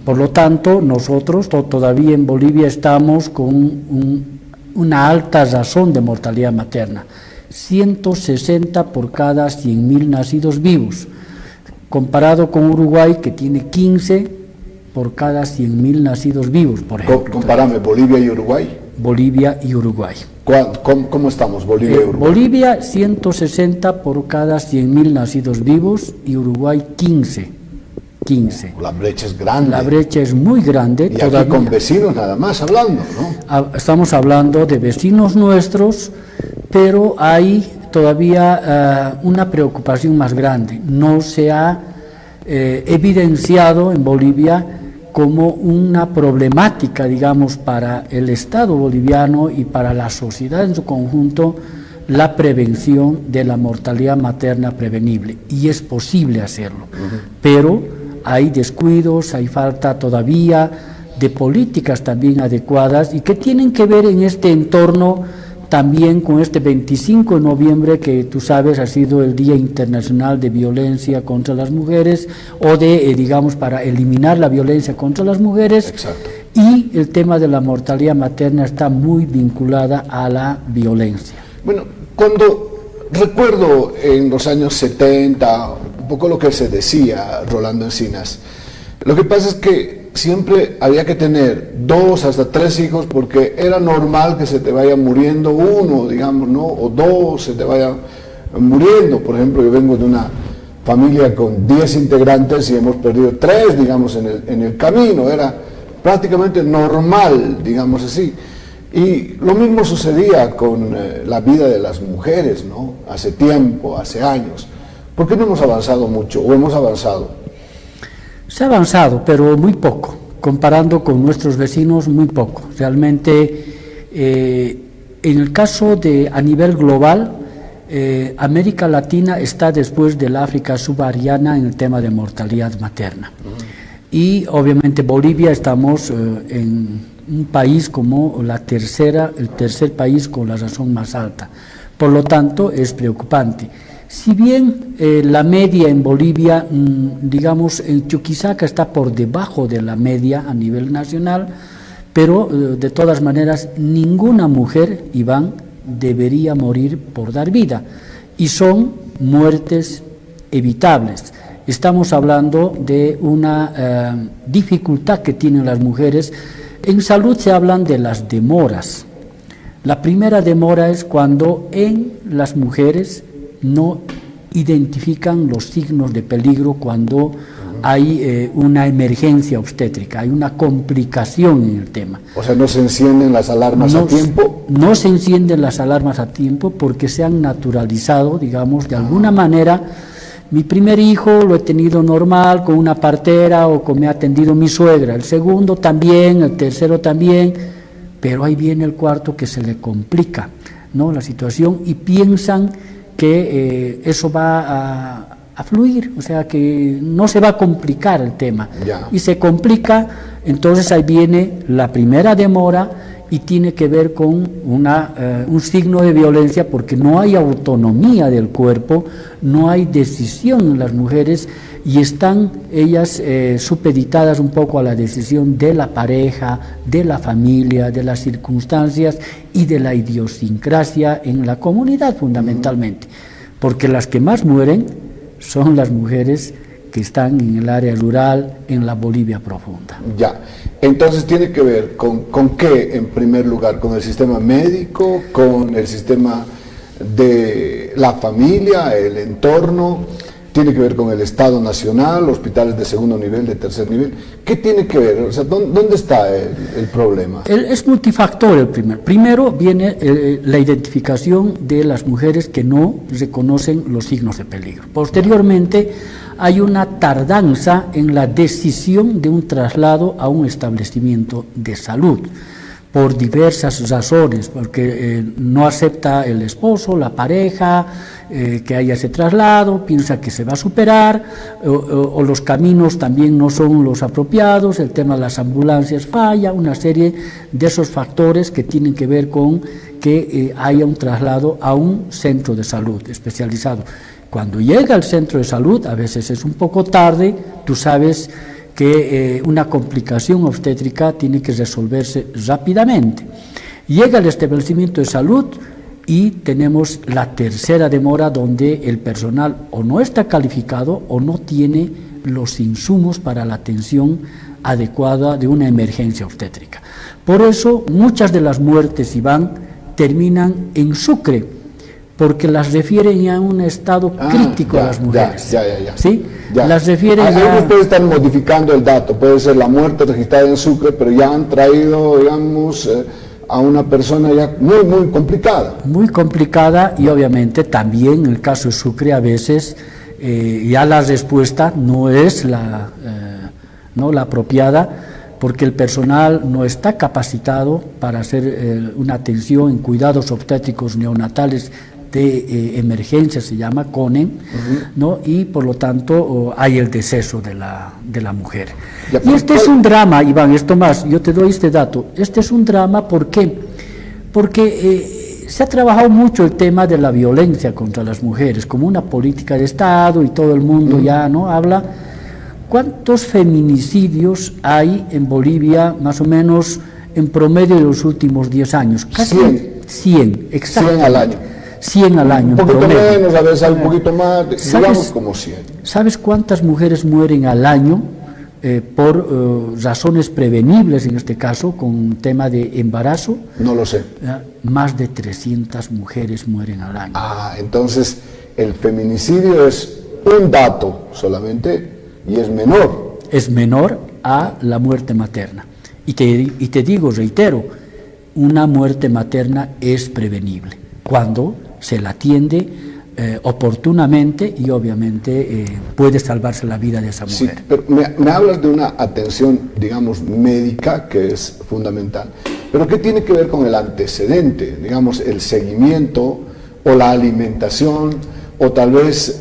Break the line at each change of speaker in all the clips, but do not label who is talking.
Por lo tanto, nosotros todavía en Bolivia estamos con una alta razón de mortalidad materna, 160 por cada 100.000 nacidos vivos, comparado con Uruguay, que tiene 15 por cada 100.000 nacidos vivos, por ejemplo.
Compárame Bolivia y Uruguay.
Bolivia y Uruguay.
¿Cómo estamos, Bolivia y Uruguay?
Bolivia, 160 por cada 100.000 nacidos vivos, y Uruguay, 15.
La brecha es grande.
La brecha es muy grande.
Y todavía, aquí con vecinos nada más hablando, ¿no?
Estamos hablando de vecinos nuestros, pero hay todavía una preocupación más grande. No se ha evidenciado en Bolivia como una problemática, digamos, para el Estado boliviano y para la sociedad en su conjunto, la prevención de la mortalidad materna prevenible, y es posible hacerlo, pero hay descuidos, hay falta todavía de políticas también adecuadas, y que tienen que ver en este entorno también con este 25 de noviembre, que tú sabes ha sido el Día Internacional de Violencia contra las Mujeres, o de, digamos, para eliminar la violencia contra las mujeres.
Exacto.
Y el tema de la mortalidad materna está muy vinculada a la violencia.
Bueno, cuando recuerdo en los años 70, un poco lo que se decía, Rolando Encinas, lo que pasa es que siempre había que tener 2 hasta 3 hijos, porque era normal que se te vaya muriendo uno, digamos, ¿no? O 2 se te vayan muriendo. Por ejemplo, yo vengo de una familia con 10 integrantes y hemos perdido 3, digamos, en el camino. Era prácticamente normal, digamos así. Y lo mismo sucedía con la vida de las mujeres, ¿no? Hace tiempo, hace años. ¿Por qué no hemos avanzado mucho, o hemos avanzado?
Se ha avanzado, pero muy poco, comparando con nuestros vecinos, muy poco. Realmente, en el caso de a nivel global, América Latina está después del África subsahariana en el tema de mortalidad materna. Y obviamente Bolivia estamos en un país como el tercer país con la razón más alta. Por lo tanto, es preocupante. Si bien la media en Bolivia, digamos, en Chuquisaca está por debajo de la media a nivel nacional, pero de todas maneras ninguna mujer, Iván, debería morir por dar vida, y son muertes evitables. Estamos hablando de una dificultad que tienen las mujeres. En salud se hablan de las demoras. La primera demora es cuando en las mujeres no identifican los signos de peligro, cuando hay una emergencia obstétrica, hay una complicación en el tema.
O sea, ¿no se encienden las alarmas a tiempo?
No se encienden las alarmas a tiempo porque se han naturalizado, digamos, de alguna manera. Mi primer hijo lo he tenido normal, con una partera, o me ha atendido mi suegra, el segundo también, el tercero también, pero ahí viene el cuarto que se le complica, ¿no?, la situación, y piensan que eso va a fluir, o sea que no se va a complicar el tema.
Ya.
Y se complica, entonces ahí viene la primera demora, y tiene que ver con un signo de violencia, porque no hay autonomía del cuerpo, no hay decisión en las mujeres, y están ellas supeditadas un poco a la decisión de la pareja, de la familia, de las circunstancias y de la idiosincrasia en la comunidad, fundamentalmente, porque las que más mueren son las mujeres que están en el área rural, en la Bolivia profunda.
Ya, entonces tiene que ver con qué, en primer lugar, con el sistema médico, con el sistema de la familia, el entorno, tiene que ver con el Estado Nacional, hospitales de segundo nivel, de tercer nivel. ¿Qué tiene que ver? O sea, ¿dónde está el problema?
Es multifactor el primero. Primero viene la identificación de las mujeres que no reconocen los signos de peligro. Posteriormente, hay una tardanza en la decisión de un traslado a un establecimiento de salud, por diversas razones, porque no acepta el esposo, la pareja, que haya ese traslado, piensa que se va a superar, o los caminos también no son los apropiados, el tema de las ambulancias falla, una serie de esos factores que tienen que ver con que haya un traslado a un centro de salud especializado. Cuando llega al centro de salud, a veces es un poco tarde, tú sabes que una complicación obstétrica tiene que resolverse rápidamente. Llega al establecimiento de salud y tenemos la tercera demora, donde el personal o no está calificado o no tiene los insumos para la atención adecuada de una emergencia obstétrica. Por eso muchas de las muertes, Iván, terminan en Sucre, porque las refieren a un estado crítico a las mujeres. ¿Sí? Las refieren
Algunos pueden estar modificando el dato, puede ser la muerte registrada en Sucre, pero ya han traído, digamos, a una persona ya muy, muy complicada. Muy complicada, y obviamente también en el caso de Sucre a veces ya la respuesta no es la apropiada, porque el personal no está capacitado para hacer una atención en cuidados obstétricos neonatales de emergencia, se llama CONEM, ¿no? Y por lo tanto hay el deceso de la mujer. Y este es un drama, Iván, esto más, yo te doy este dato, este es un drama, ¿por qué? Porque se ha trabajado mucho el tema de la violencia contra las mujeres, como una política de Estado, y todo el mundo ya no habla. ¿Cuántos feminicidios hay en Bolivia, más o menos, en promedio de los últimos 10 años? Casi 100, exactamente. 100 al año. 100 al año. Un poquito menos, a veces un poquito más, digamos como 100. ¿Sabes cuántas mujeres mueren al año por razones prevenibles, en este caso, con tema de embarazo? No lo sé. Más de 300 mujeres mueren al año. Entonces el feminicidio es un dato solamente y es menor. Es menor a la muerte materna. Y te digo, reitero, una muerte materna es prevenible cuando se la atiende oportunamente, y obviamente puede salvarse la vida de esa mujer. Sí, pero me hablas de una atención, digamos, médica, que es fundamental, pero ¿qué tiene que ver con el antecedente? Digamos, el seguimiento o la alimentación, o tal vez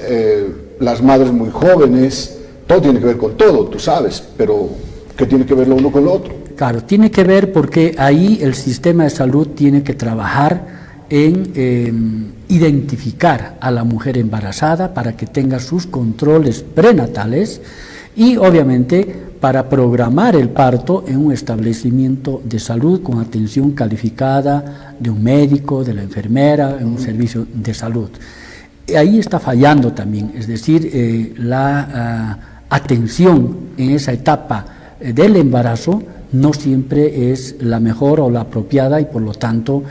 las madres muy jóvenes. Todo tiene que ver con todo, tú sabes, pero ¿qué tiene que ver lo uno con lo otro? Claro, tiene que ver porque ahí el sistema de salud tiene que trabajar en identificar a la mujer embarazada para que tenga sus controles prenatales, y obviamente para programar el parto en un establecimiento de salud con atención calificada de un médico, de la enfermera, en un servicio de salud. Ahí está fallando también, es decir, la atención en esa etapa del embarazo no siempre es la mejor o la apropiada, y por lo tanto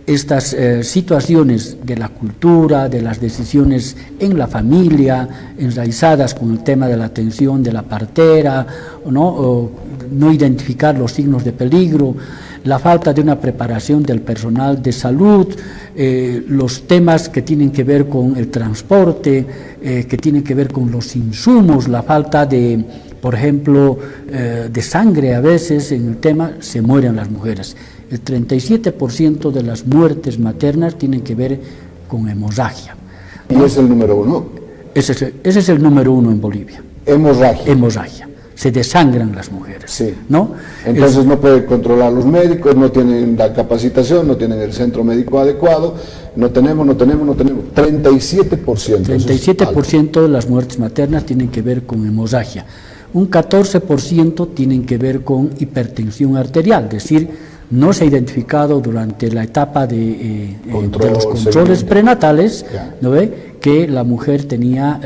estas situaciones de la cultura, de las decisiones en la familia, enraizadas con el tema de la atención de la partera, o no identificar los signos de peligro, la falta de una preparación del personal de salud, los temas que tienen que ver con el transporte, que tienen que ver con los insumos, la falta de, por ejemplo, de sangre a veces en el tema, se mueren las mujeres. El 37% de las muertes maternas tienen que ver con hemorragia. ¿Y ese es el número uno? Ese es el número uno en Bolivia. Hemorragia. Hemorragia. Se desangran las mujeres. Sí. ¿No? Entonces no pueden controlar los médicos, no tienen la capacitación, no tienen el centro médico adecuado, no tenemos. 37%. 37% de las muertes maternas tienen que ver con hemorragia. Un 14% tienen que ver con hipertensión arterial, es decir, no se ha identificado durante la etapa de los controles prenatales, ¿no ve?, que la mujer tenía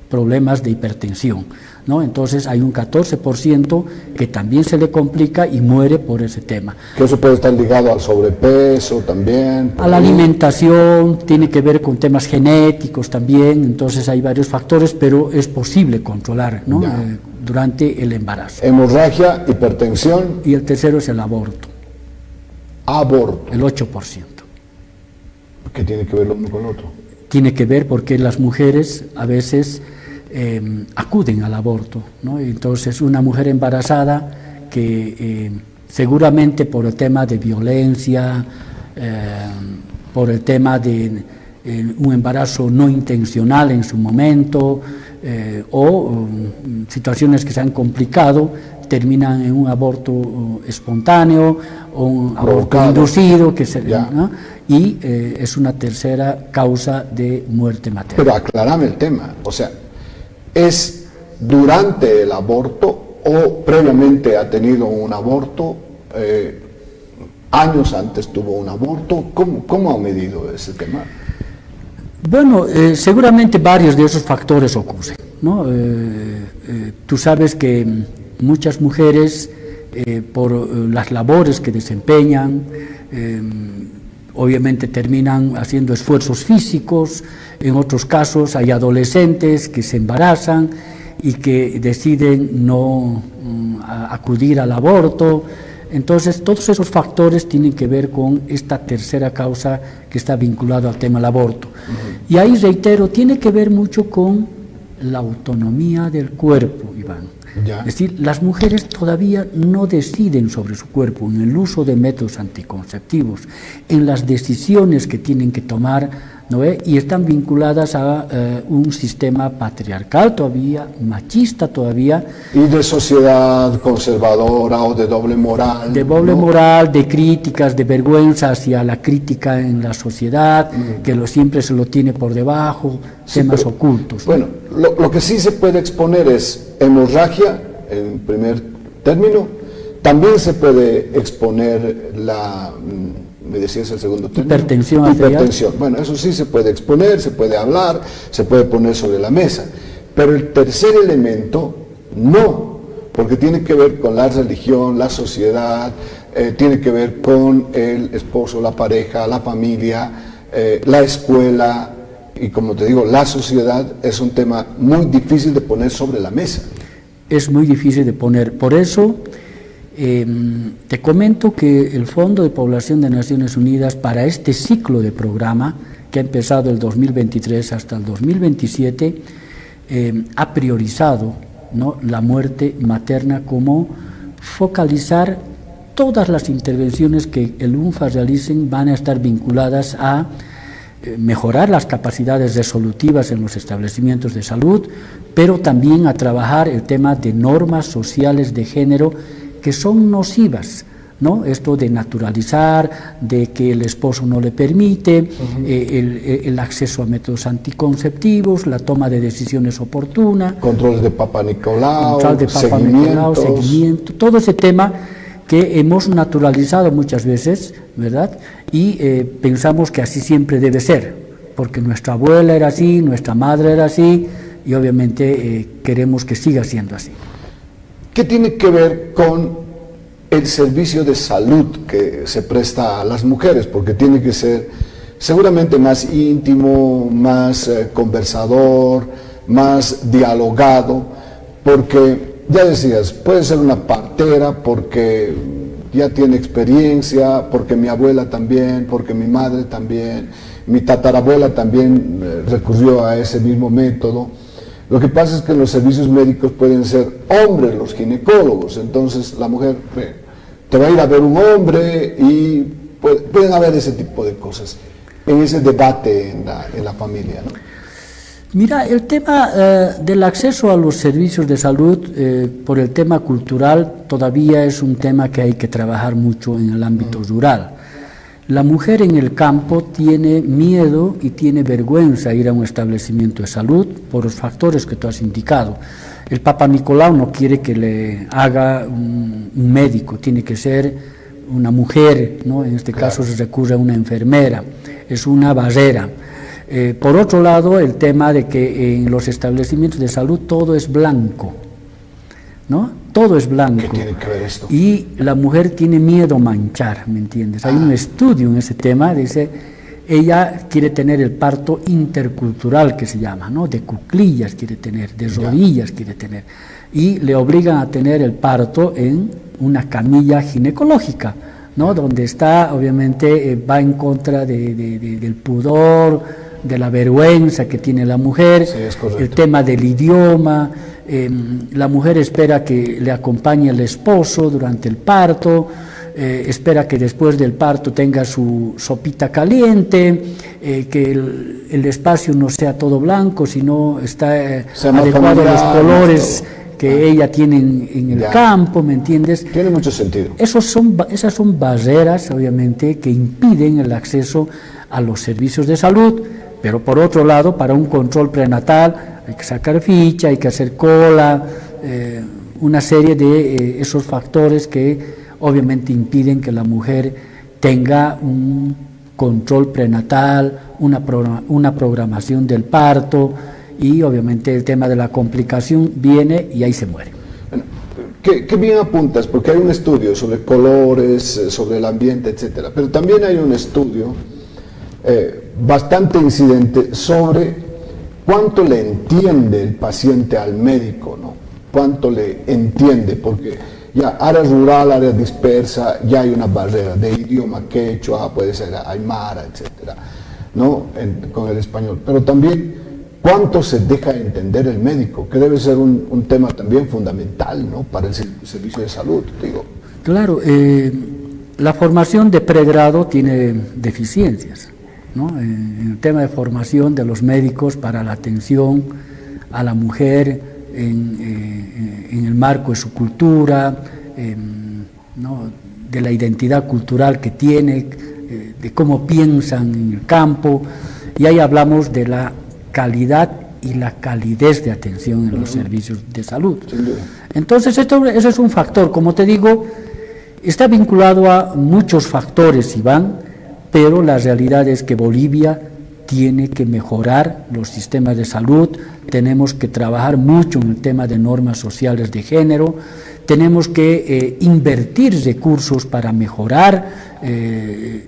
problemas de hipertensión, ¿no? Entonces hay un 14% que también se le complica y muere por ese tema. Que eso puede estar ligado al sobrepeso también. A la alimentación, tiene que ver con temas genéticos también, entonces hay varios factores, pero es posible controlar, ¿no?, durante el embarazo. Hemorragia, hipertensión. Y el tercero es el aborto. Aborto. El 8%. ¿Qué tiene que ver lo uno con lo otro? Tiene que ver porque las mujeres a veces acuden al aborto, ¿no? Entonces una mujer embarazada que seguramente por el tema de violencia, por el tema de un embarazo no intencional en su momento, o situaciones que se han complicado, terminan en un aborto espontáneo o un aborto inducido, ¿no? Y es una tercera causa de muerte materna. Pero aclarame el tema, o sea, es durante el aborto o previamente ha tenido un aborto, años antes tuvo un aborto. ¿Cómo ha medido ese tema?
Bueno, seguramente varios de esos factores ocurren, ¿no? Tú sabes que muchas mujeres, por las labores que desempeñan, obviamente terminan haciendo esfuerzos físicos. En otros casos hay adolescentes que se embarazan y que deciden no acudir al aborto. Entonces, todos esos factores tienen que ver con esta tercera causa que está vinculada al tema del aborto. Y ahí, reitero, tiene que ver mucho con la autonomía del cuerpo, Iván.
Ya.
Es decir, las mujeres todavía no deciden sobre su cuerpo en el uso de métodos anticonceptivos, en las decisiones que tienen que tomar, ¿no? Y están vinculadas a un sistema patriarcal todavía, machista todavía.
Y de sociedad conservadora o de doble moral.
De doble, ¿no?, moral, de críticas, de vergüenza hacia la crítica en la sociedad, que siempre se lo tiene por debajo, sí, temas ocultos, ¿no?
Bueno, lo que sí se puede exponer es hemorragia, en primer término. También se puede exponer la... me decías el segundo término.
Hipertensión arterial.
Hipertensión. Bueno, eso sí se puede exponer, se puede hablar, se puede poner sobre la mesa. Pero el tercer elemento, no, porque tiene que ver con la religión, la sociedad, tiene que ver con el esposo, la pareja, la familia, la escuela, y como te digo, la sociedad es un tema muy difícil de poner sobre la mesa.
Es muy difícil de poner. Por eso... te comento que el Fondo de Población de Naciones Unidas para este ciclo de programa, que ha empezado el 2023 hasta el 2027, ha priorizado, ¿no?, la muerte materna como focalizar todas las intervenciones que el UNFPA realicen van a estar vinculadas a mejorar las capacidades resolutivas en los establecimientos de salud, pero también a trabajar el tema de normas sociales de género que son nocivas, ¿no? Esto de naturalizar, de que el esposo no le permite, el acceso a métodos anticonceptivos, la toma de decisiones oportunas,
controles de Papa Nicolau,
seguimiento, todo ese tema que hemos naturalizado muchas veces, ¿verdad? Y pensamos que así siempre debe ser, porque nuestra abuela era así, nuestra madre era así, y obviamente queremos que siga siendo así.
¿Qué tiene que ver con el servicio de salud que se presta a las mujeres? Porque tiene que ser seguramente más íntimo, más conversador, más dialogado, porque ya decías, puede ser una partera porque ya tiene experiencia, porque mi abuela también, porque mi madre también, mi tatarabuela también recurrió a ese mismo método. Lo que pasa es que en los servicios médicos pueden ser hombres los ginecólogos, entonces la mujer te va a ir a ver un hombre y pueden haber ese tipo de cosas en ese debate en la familia, ¿no?
Mira, el tema del acceso a los servicios de salud por el tema cultural todavía es un tema que hay que trabajar mucho en el ámbito rural. La mujer en el campo tiene miedo y tiene vergüenza ir a un establecimiento de salud por los factores que tú has indicado. El Papa Nicolau no quiere que le haga un médico, tiene que ser una mujer, ¿no? En este caso se recurre a una enfermera, es una barrera. Por otro lado, el tema de que en los establecimientos de salud todo es blanco, ¿no? Todo es blanco.
¿Qué tiene que ver esto?
Y la mujer tiene miedo a manchar, ¿me entiendes? Hay un estudio en ese tema, dice, ella quiere tener el parto intercultural que se llama, ¿no? De cuclillas quiere tener, de rodillas quiere tener. Y le obligan a tener el parto en una camilla ginecológica, ¿no? Donde está, obviamente, va en contra del pudor, de la vergüenza que tiene la mujer,
sí, es correcto.
El tema del idioma. La mujer espera que le acompañe el esposo durante el parto, espera que después del parto tenga su sopita caliente, que el espacio no sea todo blanco, sino está adecuado a los colores que ella tiene en el campo, ¿me entiendes?
Tiene mucho sentido.
Esas son barreras, obviamente, que impiden el acceso a los servicios de salud, Pero por otro lado, para un control prenatal hay que sacar ficha, hay que hacer cola, una serie de esos factores que obviamente impiden que la mujer tenga un control prenatal, una programación del parto, y obviamente el tema de la complicación viene y ahí se muere.
Bueno, ¿qué bien apuntas? Porque hay un estudio sobre colores, sobre el ambiente, etcétera, pero también hay un estudio bastante incidente sobre cuánto le entiende el paciente al médico, ¿no? Cuánto le entiende, porque ya área rural, área dispersa, ya hay una barrera de idioma quechua, puede ser aymara, etcétera, ¿no? Con el español, pero también cuánto se deja entender el médico, que debe ser un tema también fundamental, ¿no? Para el servicio de salud, digo.
Claro, la formación de pregrado tiene deficiencias, ¿no? En el tema de formación de los médicos para la atención a la mujer en el marco de su cultura, ¿no? De la identidad cultural que tiene, de cómo piensan en el campo, y ahí hablamos de la calidad y la calidez de atención en los servicios de salud. Entonces, eso es un factor, como te digo, está vinculado a muchos factores, Iván, pero la realidad es que Bolivia tiene que mejorar los sistemas de salud, tenemos que trabajar mucho en el tema de normas sociales de género, tenemos que invertir recursos para mejorar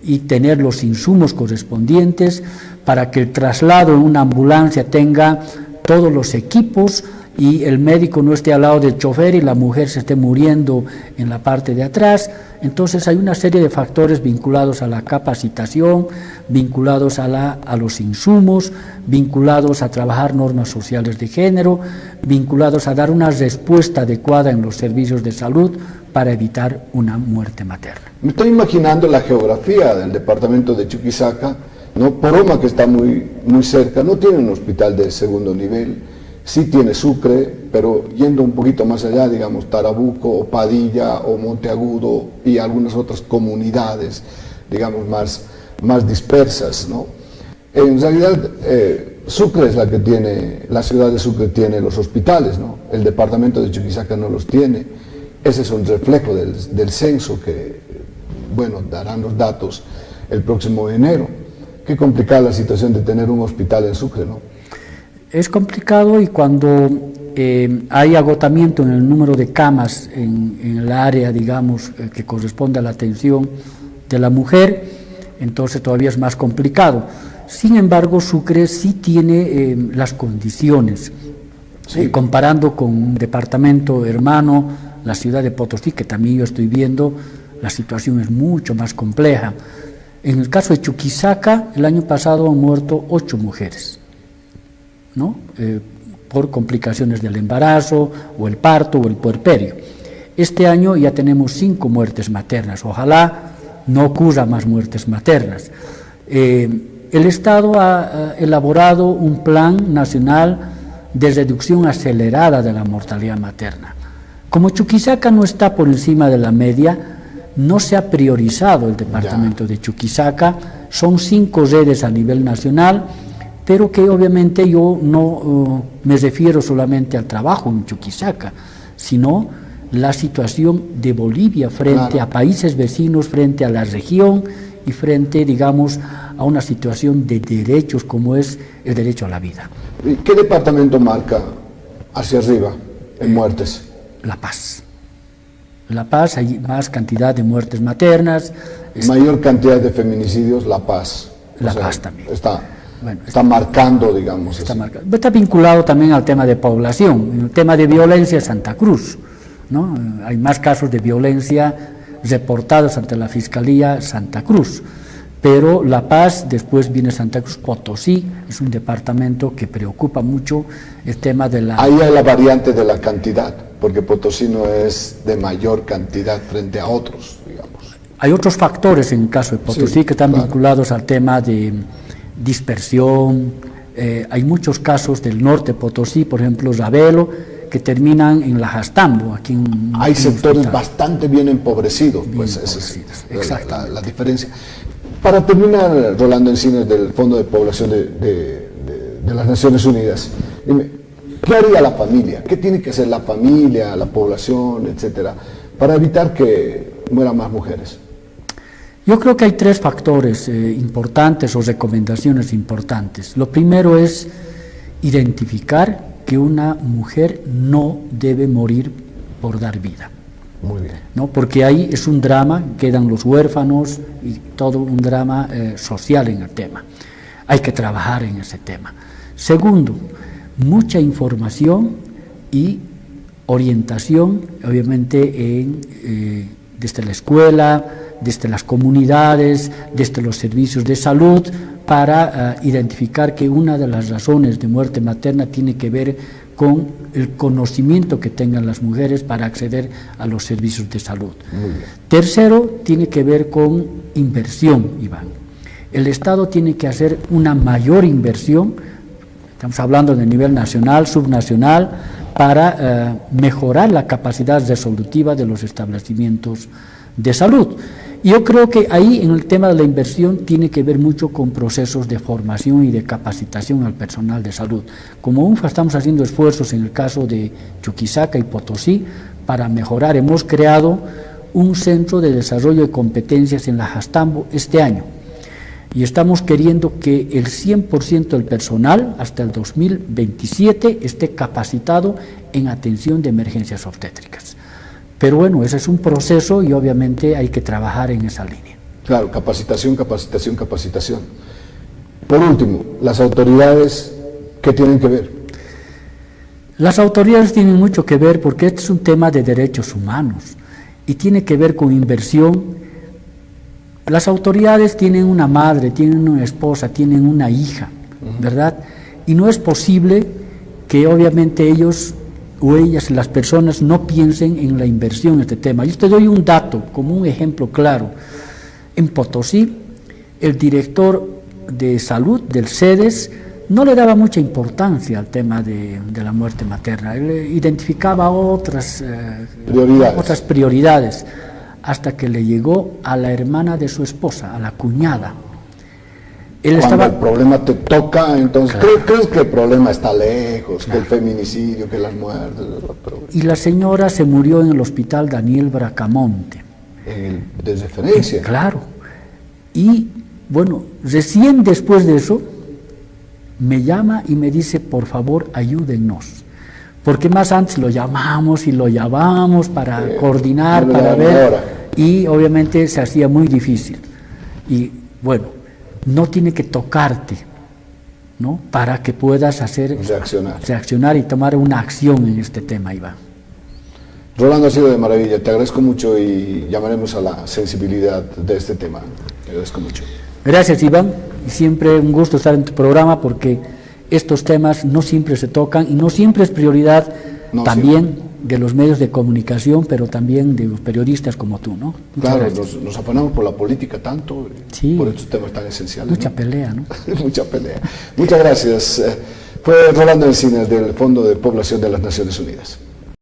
y tener los insumos correspondientes para que el traslado en una ambulancia tenga todos los equipos y el médico no esté al lado del chofer y la mujer se esté muriendo en la parte de atrás. Entonces hay una serie de factores vinculados a la capacitación, vinculados a los insumos, vinculados a trabajar normas sociales de género, vinculados a dar una respuesta adecuada en los servicios de salud para evitar una muerte materna.
Me estoy imaginando la geografía del departamento de Chuquisaca, ¿no? Poroma, que está muy cerca, no tiene un hospital de segundo nivel. Sí tiene Sucre, pero yendo un poquito más allá, digamos, Tarabuco, o Padilla, o Monteagudo, y algunas otras comunidades, digamos, más dispersas, ¿no? En realidad, Sucre es la que tiene, la ciudad de Sucre tiene los hospitales, ¿no? El departamento de Chuquisaca no los tiene. Ese es un reflejo del censo que, bueno, darán los datos el próximo enero. Qué complicada la situación de tener un hospital en Sucre, ¿no?
Es complicado, y cuando hay agotamiento en el número de camas en el área, digamos, que corresponde a la atención de la mujer, entonces todavía es más complicado. Sin embargo, Sucre sí tiene las condiciones, sí. Comparando con un departamento hermano, la ciudad de Potosí, que también yo estoy viendo, la situación es mucho más compleja. En el caso de Chuquisaca, el año pasado han muerto 8 mujeres, ¿no? Por complicaciones del embarazo, o el parto, o el puerperio. Este año ya tenemos 5 muertes maternas, ojalá no ocurra más muertes maternas. El Estado ha elaborado un plan nacional de reducción acelerada de la mortalidad materna. Como Chuquisaca no está por encima de la media, no se ha priorizado el departamento de Chuquisaca, son 5 redes a nivel nacional, pero que obviamente yo no me refiero solamente al trabajo en Chuquisaca, sino la situación de Bolivia frente a países vecinos, frente a la región y frente, digamos, a una situación de derechos como es el derecho a la vida.
¿Qué departamento marca hacia arriba en muertes?
La Paz. La Paz, hay más cantidad de muertes maternas.
Mayor cantidad de feminicidios, La Paz.
La Paz también.
Está marcando, digamos.
Está vinculado también al tema de población. En el tema de violencia, Santa Cruz, ¿no? Hay más casos de violencia reportados ante la Fiscalía Santa Cruz. Pero La Paz, después viene Santa Cruz. Potosí es un departamento que preocupa mucho el tema de la...
Ahí hay la variante de la cantidad, porque Potosí no es de mayor cantidad frente a otros, digamos.
Hay otros factores en el caso de Potosí que están vinculados al tema de dispersión. Hay muchos casos del norte de Potosí, por ejemplo, Ravelo, que terminan en La Jastambo. Aquí hay
sectores bastante bien empobrecidos, pues esa es la diferencia. Para terminar, Rolando Encinas, del Fondo de Población de las Naciones Unidas, dime, ¿qué haría la familia? ¿Qué tiene que hacer la familia, la población, etcétera, para evitar que mueran más mujeres?
Yo creo que hay tres factores importantes o recomendaciones importantes. Lo primero es identificar que una mujer no debe morir por dar vida.
Muy bien.
¿No? Porque ahí es un drama, quedan los huérfanos y todo un drama social en el tema. Hay que trabajar en ese tema. Segundo, mucha información y orientación, obviamente desde la escuela, desde las comunidades, desde los servicios de salud, para identificar que una de las razones de muerte materna tiene que ver con el conocimiento que tengan las mujeres para acceder a los servicios de salud. Tercero, tiene que ver con inversión, Iván. El Estado tiene que hacer una mayor inversión, estamos hablando de nivel nacional, subnacional, para mejorar la capacidad resolutiva de los establecimientos de salud. Yo creo que ahí en el tema de la inversión tiene que ver mucho con procesos de formación y de capacitación al personal de salud. Como UNFA estamos haciendo esfuerzos en el caso de Chuquisaca y Potosí para mejorar. Hemos creado un centro de desarrollo de competencias en la Jastambo este año y estamos queriendo que el 100% del personal hasta el 2027 esté capacitado en atención de emergencias obstétricas. Pero bueno, ese es un proceso y obviamente hay que trabajar en esa línea.
Claro, capacitación, capacitación, capacitación. Por último, las autoridades, ¿qué tienen que ver?
Las autoridades tienen mucho que ver porque este es un tema de derechos humanos y tiene que ver con inversión. Las autoridades tienen una madre, tienen una esposa, tienen una hija, ¿verdad? Y no es posible que obviamente ellos o ellas, las personas, no piensen en la inversión en este tema. Yo te doy un dato como un ejemplo claro. En Potosí, el director de salud del CEDES no le daba mucha importancia al tema de la muerte materna. Él identificaba otras prioridades, hasta que le llegó a la hermana de su esposa, a la cuñada.
Cuando el problema te toca, entonces, claro. ¿Crees que el problema está lejos, claro, que el feminicidio, que las muertes?
Y la señora se murió en el hospital Daniel Bracamonte.
¿De referencia?
Claro. Y, bueno, recién después de eso, me llama y me dice, por favor, ayúdennos. Porque más antes lo llamamos y lo llamamos para coordinar, para ver, y obviamente se hacía muy difícil. Y, bueno, no tiene que tocarte, ¿no? Para que puedas reaccionar y tomar una acción en este tema, Iván.
Rolando, ha sido de maravilla, te agradezco mucho y llamaremos a la sensibilidad de este tema. Te agradezco mucho.
Gracias, Iván, y siempre un gusto estar en tu programa porque estos temas no siempre se tocan y no siempre es prioridad también de los medios de comunicación, pero también de los periodistas como tú, ¿no?
Claro, nos afanamos por la política tanto, sí, por estos temas tan esenciales.
Mucha pelea, ¿no?
Mucha pelea. Muchas gracias. Fue Rolando Encinas del Fondo de Población de las Naciones Unidas.